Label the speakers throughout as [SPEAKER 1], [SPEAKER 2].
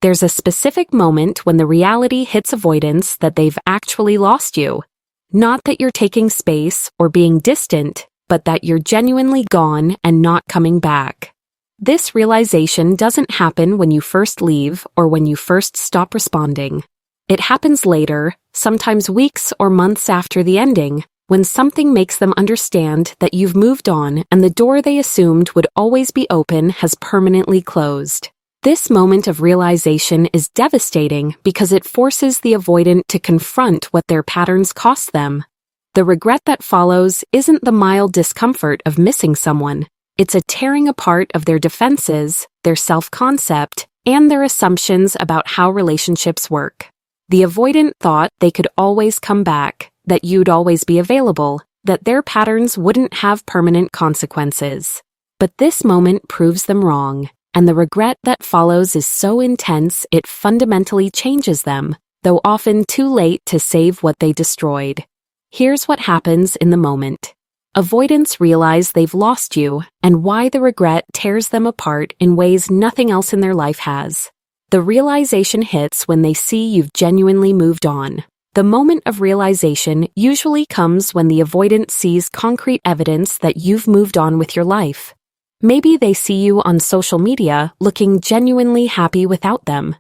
[SPEAKER 1] There's a specific moment when the reality hits avoidance that they've actually lost you. Not that you're taking space or being distant, but that you're genuinely gone and not coming back. This realization doesn't happen when you first leave or when you first stop responding. It happens later, sometimes weeks or months after the ending, when something makes them understand that you've moved on and the door they assumed would always be open has permanently closed. This moment of realization is devastating because it forces the avoidant to confront what their patterns cost them. The regret that follows isn't the mild discomfort of missing someone. It's a tearing apart of their defenses, their self-concept, and their assumptions about how relationships work. The avoidant thought they could always come back, that you'd always be available, that their patterns wouldn't have permanent consequences. But this moment proves them wrong, and the regret that follows is so intense it fundamentally changes them, though often too late to save what they destroyed. Here's what happens in the moment. Avoidants realize they've lost you, and why the regret tears them apart in ways nothing else in their life has. The realization hits when they see you've genuinely moved on. The moment of realization usually comes when the avoidant sees concrete evidence that you've moved on with your life. Maybe they see you on social media looking genuinely happy without them.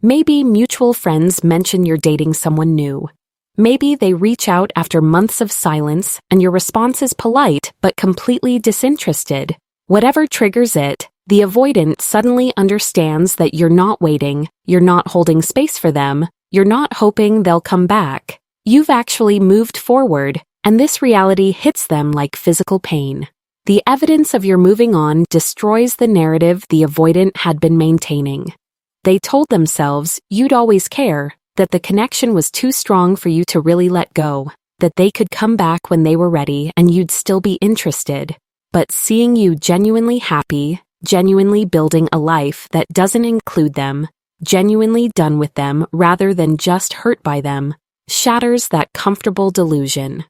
[SPEAKER 1] Maybe mutual friends mention you're dating someone new. Maybe they reach out after months of silence and your response is polite but completely disinterested. Whatever triggers it, the avoidant suddenly understands that you're not waiting, you're not holding space for them, you're not hoping they'll come back. You've actually moved forward, and this reality hits them like physical pain. The evidence of your moving on destroys the narrative the avoidant had been maintaining. They told themselves you'd always care, that the connection was too strong for you to really let go, that they could come back when they were ready and you'd still be interested. But seeing you genuinely happy, genuinely building a life that doesn't include them, genuinely done with them rather than just hurt by them, shatters that comfortable delusion.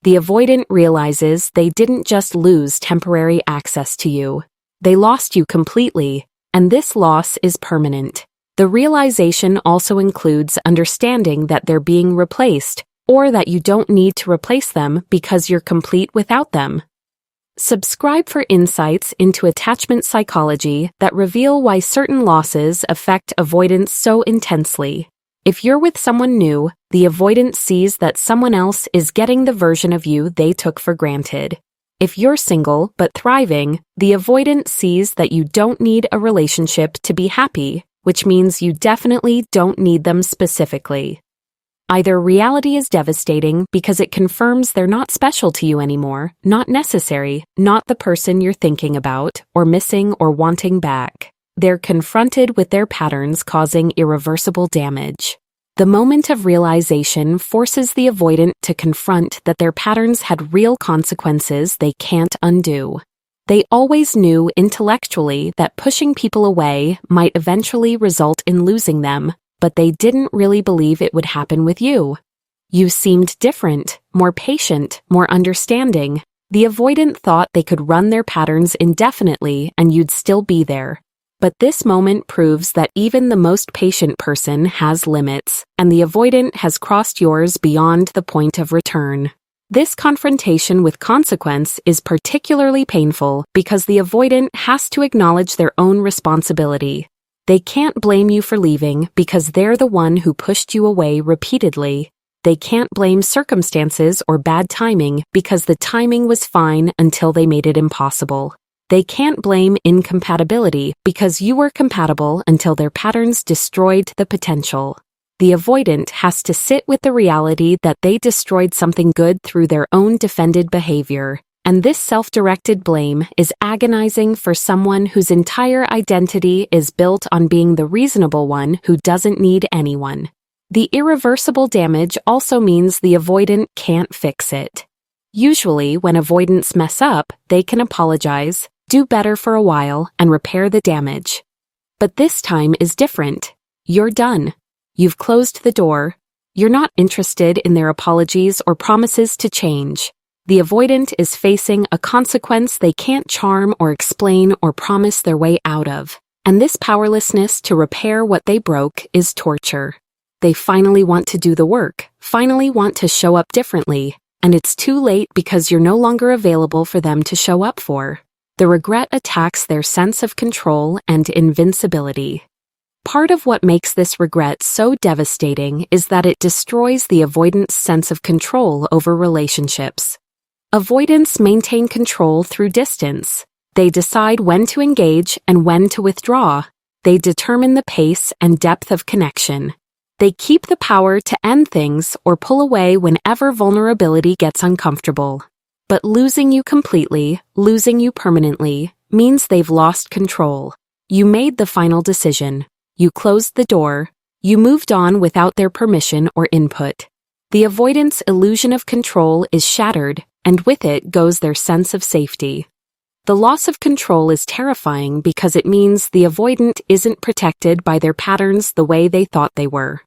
[SPEAKER 1] The avoidant realizes they didn't just lose temporary access to you. They lost you completely, and this loss is permanent. The realization also includes understanding that they're being replaced, or that you don't need to replace them because you're complete without them. Subscribe for insights into attachment psychology that reveal why certain losses affect avoidance so intensely. If you're with someone new, the avoidant sees that someone else is getting the version of you they took for granted. If you're single but thriving, the avoidant sees that you don't need a relationship to be happy, which means you definitely don't need them specifically. Either reality is devastating because it confirms they're not special to you anymore, not necessary, not the person you're thinking about, or missing or wanting back. They're confronted with their patterns causing irreversible damage. The moment of realization forces the avoidant to confront that their patterns had real consequences they can't undo. They always knew intellectually that pushing people away might eventually result in losing them, but they didn't really believe it would happen with you. You seemed different, more patient, more understanding. The avoidant thought they could run their patterns indefinitely and you'd still be there. But this moment proves that even the most patient person has limits, and the avoidant has crossed yours beyond the point of return. This confrontation with consequence is particularly painful because the avoidant has to acknowledge their own responsibility. They can't blame you for leaving because they're the one who pushed you away repeatedly. They can't blame circumstances or bad timing because the timing was fine until they made it impossible. They can't blame incompatibility because you were compatible until their patterns destroyed the potential. The avoidant has to sit with the reality that they destroyed something good through their own defended behavior, and this self-directed blame is agonizing for someone whose entire identity is built on being the reasonable one who doesn't need anyone. The irreversible damage also means the avoidant can't fix it. Usually, when avoidants mess up, they can apologize, do better for a while, and repair the damage. But this time is different. You're done. You've closed the door. You're not interested in their apologies or promises to change. The avoidant is facing a consequence they can't charm or explain or promise their way out of. And this powerlessness to repair what they broke is torture. They finally want to do the work, finally want to show up differently, and it's too late because you're no longer available for them to show up for. The regret attacks their sense of control and invincibility. Part of what makes this regret so devastating is that it destroys the avoidant's sense of control over relationships. Avoidants maintain control through distance. They decide when to engage and when to withdraw. They determine the pace and depth of connection. They keep the power to end things or pull away whenever vulnerability gets uncomfortable. But losing you completely, losing you permanently, means they've lost control. You made the final decision. You closed the door. You moved on without their permission or input. The avoidant's illusion of control is shattered, and with it goes their sense of safety. The loss of control is terrifying because it means the avoidant isn't protected by their patterns the way they thought they were.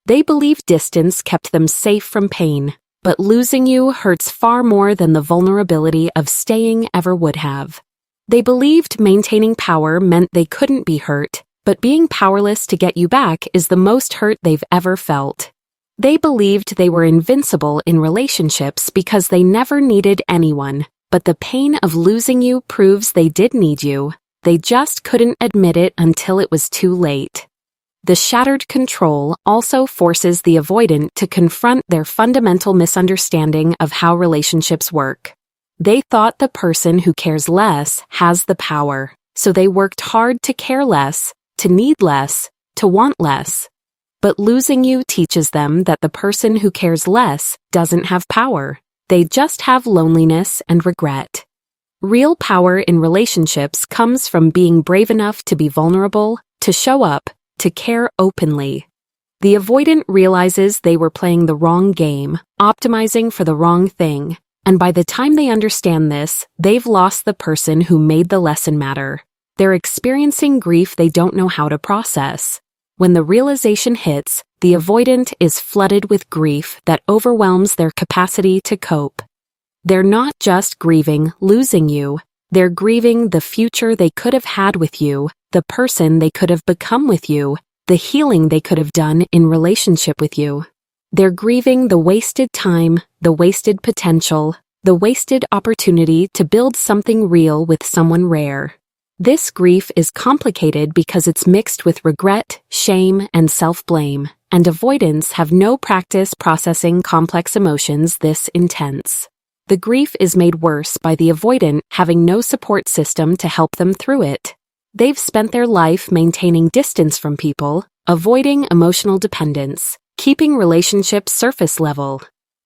[SPEAKER 1] They believe distance kept them safe from pain, but losing you hurts far more than the vulnerability of staying ever would have. They believed maintaining power meant they couldn't be hurt, but being powerless to get you back is the most hurt they've ever felt. They believed they were invincible in relationships because they never needed anyone. But the pain of losing you proves they did need you. They just couldn't admit it until it was too late. The shattered control also forces the avoidant to confront their fundamental misunderstanding of how relationships work. They thought the person who cares less has the power, so they worked hard to care less, to need less, to want less. But losing you teaches them that the person who cares less doesn't have power. They just have loneliness and regret. Real power in relationships comes from being brave enough to be vulnerable, to show up, to care openly. The avoidant realizes they were playing the wrong game, optimizing for the wrong thing, and by the time they understand this, they've lost the person who made the lesson matter. They're experiencing grief they don't know how to process. When the realization hits, the avoidant is flooded with grief that overwhelms their capacity to cope. They're not just grieving losing you, they're grieving the future they could have had with you, the person they could have become with you, the healing they could have done in relationship with you. They're grieving the wasted time, the wasted potential, the wasted opportunity to build something real with someone rare. This grief is complicated because it's mixed with regret, shame, and self-blame, and avoidants have no practice processing complex emotions this intense. The grief is made worse by the avoidant having no support system to help them through it. They've spent their life maintaining distance from people, avoiding emotional dependence, keeping relationships surface level.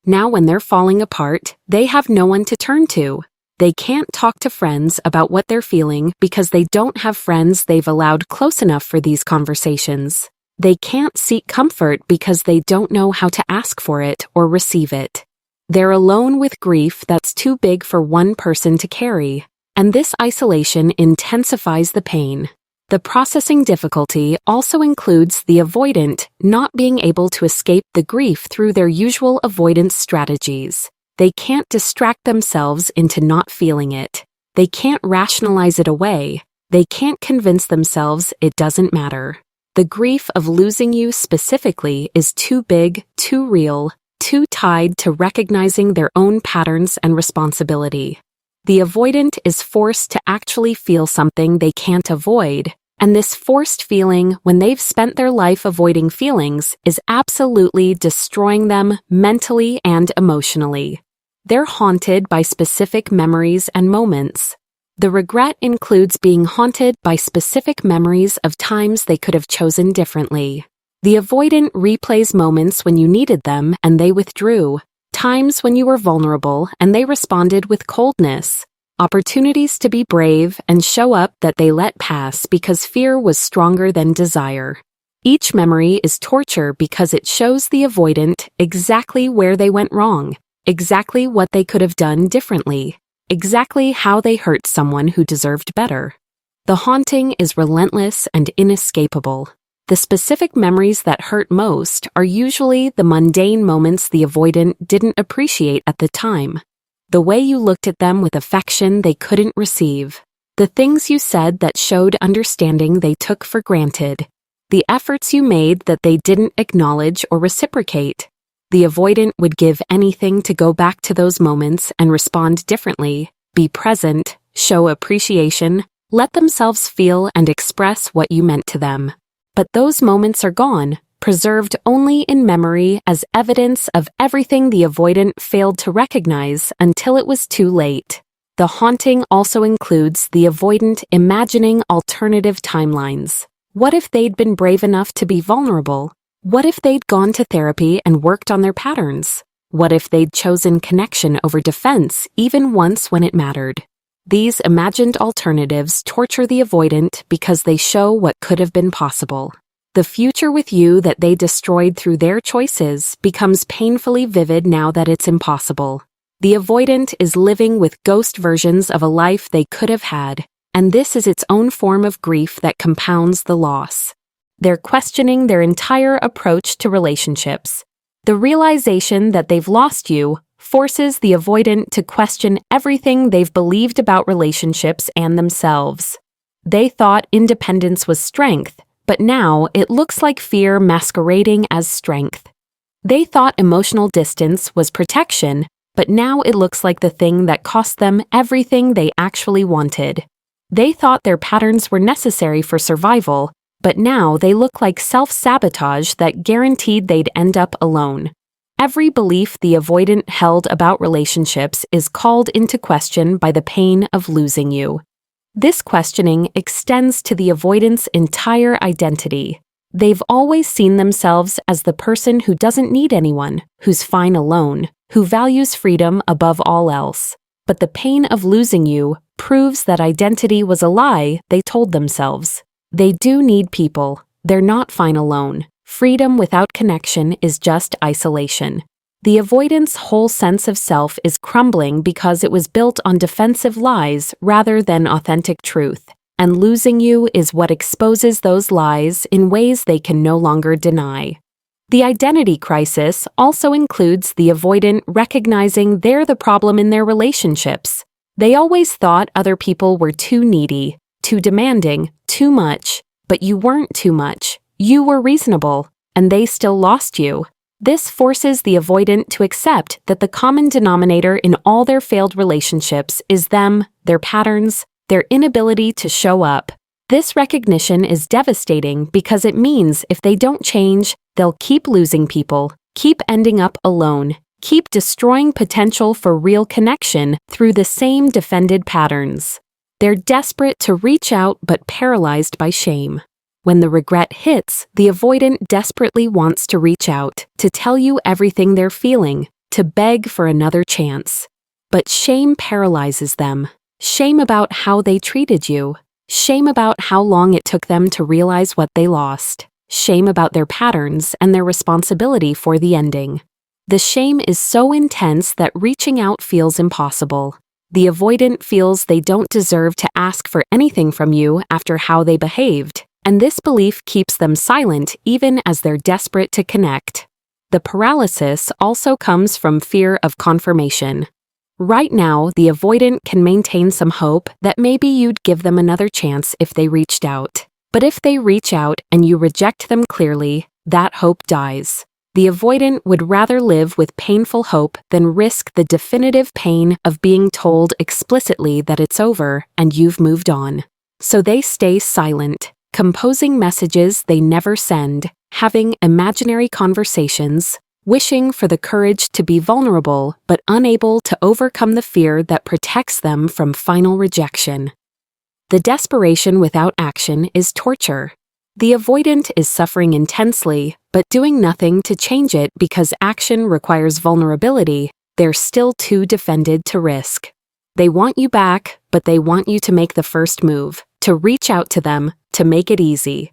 [SPEAKER 1] Now when they're falling apart, they have no one to turn to. They can't talk to friends about what they're feeling because they don't have friends they've allowed close enough for these conversations. They can't seek comfort because they don't know how to ask for it or receive it. They're alone with grief that's too big for one person to carry, and this isolation intensifies the pain. The processing difficulty also includes the avoidant not being able to escape the grief through their usual avoidance strategies. They can't distract themselves into not feeling it. They can't rationalize it away. They can't convince themselves it doesn't matter. The grief of losing you specifically is too big, too real, too tied to recognizing their own patterns and responsibility. The avoidant is forced to actually feel something they can't avoid, and this forced feeling, when they've spent their life avoiding feelings, is absolutely destroying them mentally and emotionally. They're haunted by specific memories and moments. The regret includes being haunted by specific memories of times they could have chosen differently. The avoidant replays moments when you needed them and they withdrew, times when you were vulnerable and they responded with coldness, opportunities to be brave and show up that they let pass because fear was stronger than desire. Each memory is torture because it shows the avoidant exactly where they went wrong, exactly what they could have done differently, exactly how they hurt someone who deserved better. The haunting is relentless and inescapable. The specific memories that hurt most are usually the mundane moments the avoidant didn't appreciate at the time. The way you looked at them with affection they couldn't receive. The things you said that showed understanding they took for granted. The efforts you made that they didn't acknowledge or reciprocate. The avoidant would give anything to go back to those moments and respond differently, be present, show appreciation, let themselves feel and express what you meant to them. But those moments are gone, preserved only in memory as evidence of everything the avoidant failed to recognize until it was too late. The haunting also includes the avoidant imagining alternative timelines. What if they'd been brave enough to be vulnerable? What if they'd gone to therapy and worked on their patterns? What if they'd chosen connection over defense even once when it mattered? These imagined alternatives torture the avoidant because they show what could have been possible. The future with you that they destroyed through their choices becomes painfully vivid now that it's impossible. The avoidant is living with ghost versions of a life they could have had, and this is its own form of grief that compounds the loss. They're questioning their entire approach to relationships. The realization that they've lost you forces the avoidant to question everything they've believed about relationships and themselves. They thought independence was strength, but now it looks like fear masquerading as strength. They thought emotional distance was protection, but now it looks like the thing that cost them everything they actually wanted. They thought their patterns were necessary for survival, but now they look like self-sabotage that guaranteed they'd end up alone. Every belief the avoidant held about relationships is called into question by the pain of losing you. This questioning extends to the avoidant's entire identity. They've always seen themselves as the person who doesn't need anyone, who's fine alone, who values freedom above all else. But the pain of losing you proves that identity was a lie they told themselves. They do need people. They're not fine alone. Freedom without connection is just isolation. The avoidant's whole sense of self is crumbling because it was built on defensive lies rather than authentic truth. And losing you is what exposes those lies in ways they can no longer deny. The identity crisis also includes the avoidant recognizing they're the problem in their relationships. They always thought other people were too needy, too demanding, too much, but you weren't too much. You were reasonable, and they still lost you. This forces the avoidant to accept that the common denominator in all their failed relationships is them, their patterns, their inability to show up. This recognition is devastating because it means if they don't change, they'll keep losing people, keep ending up alone, keep destroying potential for real connection through the same defended patterns. They're desperate to reach out but paralyzed by shame. When the regret hits, the avoidant desperately wants to reach out, to tell you everything they're feeling, to beg for another chance. But shame paralyzes them. Shame about how they treated you. Shame about how long it took them to realize what they lost. Shame about their patterns and their responsibility for the ending. The shame is so intense that reaching out feels impossible. The avoidant feels they don't deserve to ask for anything from you after how they behaved, and this belief keeps them silent even as they're desperate to connect. The paralysis also comes from fear of confirmation. Right now, the avoidant can maintain some hope that maybe you'd give them another chance if they reached out. But if they reach out and you reject them clearly, that hope dies. The avoidant would rather live with painful hope than risk the definitive pain of being told explicitly that it's over and you've moved on. So they stay silent, composing messages they never send, having imaginary conversations, wishing for the courage to be vulnerable but unable to overcome the fear that protects them from final rejection. The desperation without action is torture. The avoidant is suffering intensely, but doing nothing to change it because action requires vulnerability. They're still too defended to risk. They want you back, but they want you to make the first move, to reach out to them, to make it easy.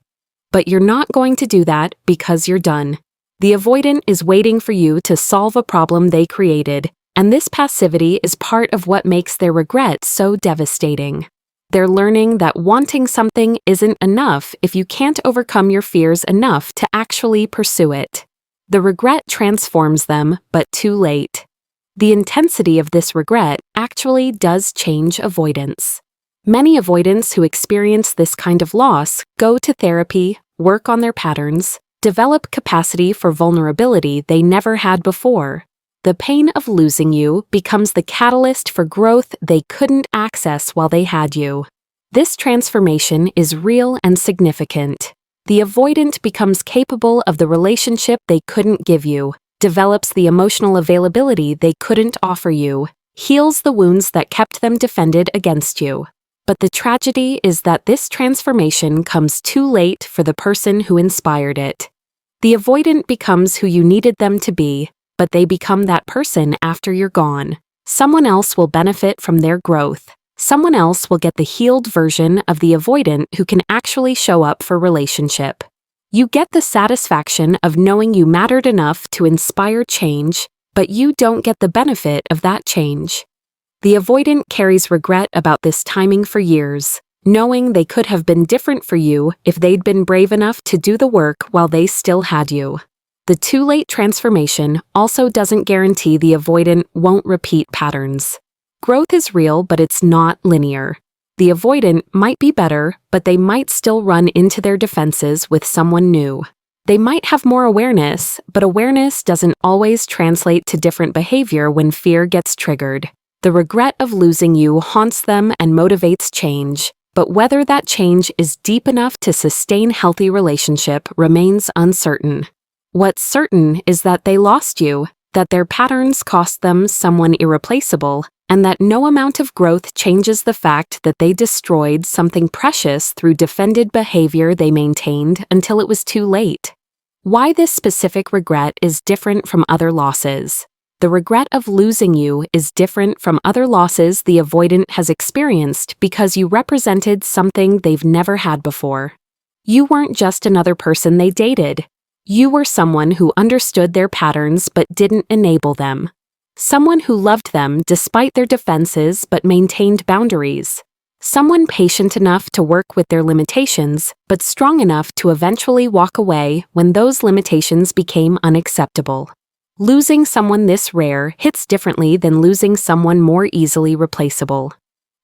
[SPEAKER 1] But you're not going to do that because you're done. The avoidant is waiting for you to solve a problem they created, and this passivity is part of what makes their regret so devastating. They're learning that wanting something isn't enough if you can't overcome your fears enough to actually pursue it. The regret transforms them, but too late. The intensity of this regret actually does change avoidance. Many avoidants who experience this kind of loss go to therapy, work on their patterns, develop capacity for vulnerability they never had before. The pain of losing you becomes the catalyst for growth they couldn't access while they had you. This transformation is real and significant. The avoidant becomes capable of the relationship they couldn't give you, develops the emotional availability they couldn't offer you, heals the wounds that kept them defended against you. But the tragedy is that this transformation comes too late for the person who inspired it. The avoidant becomes who you needed them to be, but they become that person after you're gone. Someone else will benefit from their growth. Someone else will get the healed version of the avoidant who can actually show up for relationship. You get the satisfaction of knowing you mattered enough to inspire change, but you don't get the benefit of that change. The avoidant carries regret about this timing for years, knowing they could have been different for you if they'd been brave enough to do the work while they still had you. The too late transformation also doesn't guarantee the avoidant won't repeat patterns. Growth is real, but it's not linear. The avoidant might be better, but they might still run into their defenses with someone new. They might have more awareness, but awareness doesn't always translate to different behavior when fear gets triggered. The regret of losing you haunts them and motivates change, but whether that change is deep enough to sustain healthy relationship remains uncertain. What's certain is that they lost you, that their patterns cost them someone irreplaceable, and that no amount of growth changes the fact that they destroyed something precious through defended behavior they maintained until it was too late. Why this specific regret is different from other losses. The regret of losing you is different from other losses the avoidant has experienced because you represented something they've never had before. You weren't just another person they dated. You were someone who understood their patterns but didn't enable them. Someone who loved them despite their defenses but maintained boundaries. Someone patient enough to work with their limitations but strong enough to eventually walk away when those limitations became unacceptable. Losing someone this rare hits differently than losing someone more easily replaceable.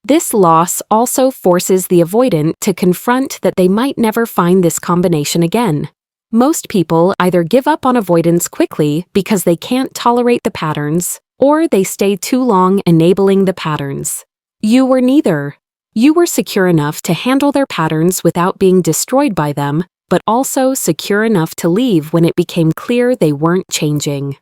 [SPEAKER 1] This loss also forces the avoidant to confront that they might never find this combination again. Most people either give up on avoidance quickly because they can't tolerate the patterns, or they stay too long enabling the patterns. You were neither. You were secure enough to handle their patterns without being destroyed by them, but also secure enough to leave when it became clear they weren't changing.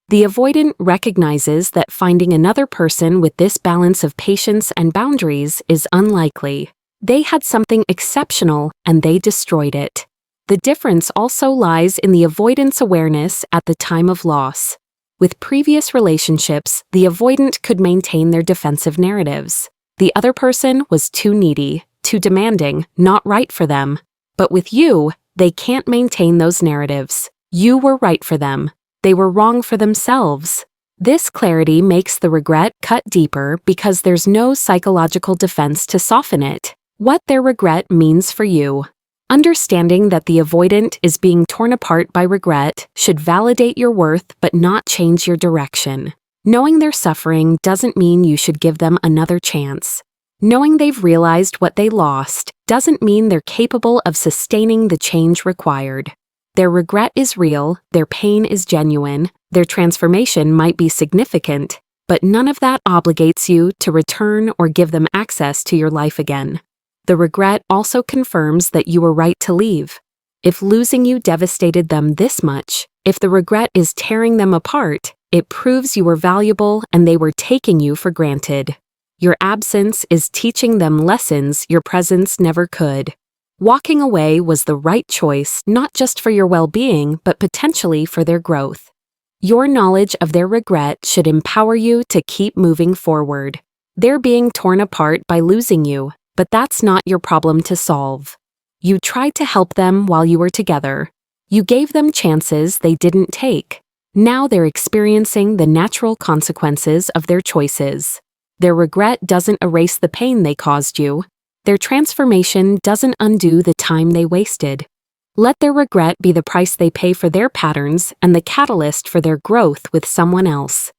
[SPEAKER 1] The avoidant recognizes that finding another person with this balance of patience and boundaries is unlikely. They had something exceptional and they destroyed it. The difference also lies in the avoidant's awareness at the time of loss. With previous relationships, the avoidant could maintain their defensive narratives. The other person was too needy, too demanding, not right for them. But with you, they can't maintain those narratives. You were right for them. They were wrong for themselves. This clarity makes the regret cut deeper because there's no psychological defense to soften it. What their regret means for you. Understanding that the avoidant is being torn apart by regret should validate your worth but not change your direction. Knowing they're suffering doesn't mean you should give them another chance. Knowing they've realized what they lost doesn't mean they're capable of sustaining the change required. Their regret is real, their pain is genuine, their transformation might be significant, but none of that obligates you to return or give them access to your life again. The regret also confirms that you were right to leave. If losing you devastated them this much, if the regret is tearing them apart, it proves you were valuable and they were taking you for granted. Your absence is teaching them lessons your presence never could. Walking away was the right choice, not just for your well-being, but potentially for their growth. Your knowledge of their regret should empower you to keep moving forward. They're being torn apart by losing you, but that's not your problem to solve. You tried to help them while you were together. You gave them chances they didn't take. Now they're experiencing the natural consequences of their choices. Their regret doesn't erase the pain they caused you. Their transformation doesn't undo the time they wasted. Let their regret be the price they pay for their patterns and the catalyst for their growth with someone else.